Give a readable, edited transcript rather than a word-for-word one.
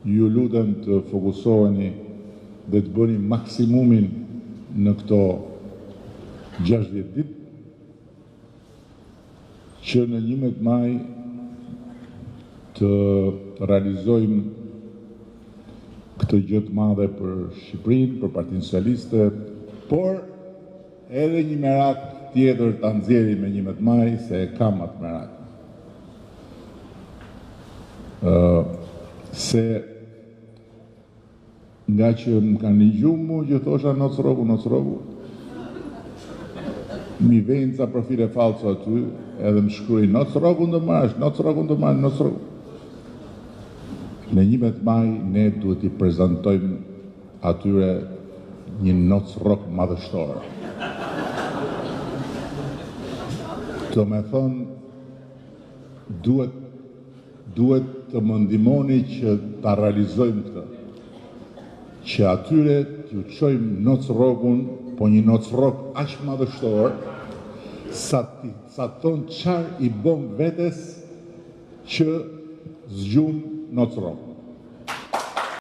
ju lutem të fokusoheni dhe të bëni maksimumin në këto 60 ditë që në 11 maj të realizojmë këtë gjë të madhe për Shqipërinë, për Partinë Socialiste, por edhe një merak tjetër ta nxjerrim me 11 maj, se e kam atë merak. Se nga që më kanë ligju mu që thosha noc rogu, mi vejnë ca profile falso aty, edhe më shkruaj noc rogu në marrësh, noc rogu. Në 11 maj ne duhet i prezantojmë atyre një noc rog madhështore. Do me thonë, duhet të më ndihmoni që ta realizojmë këtë. Që atyre t'ju çojmë noc rogun, po një noc rog aq madhështor, sa ton çfarë i bëm vetes që zgjum noc rog.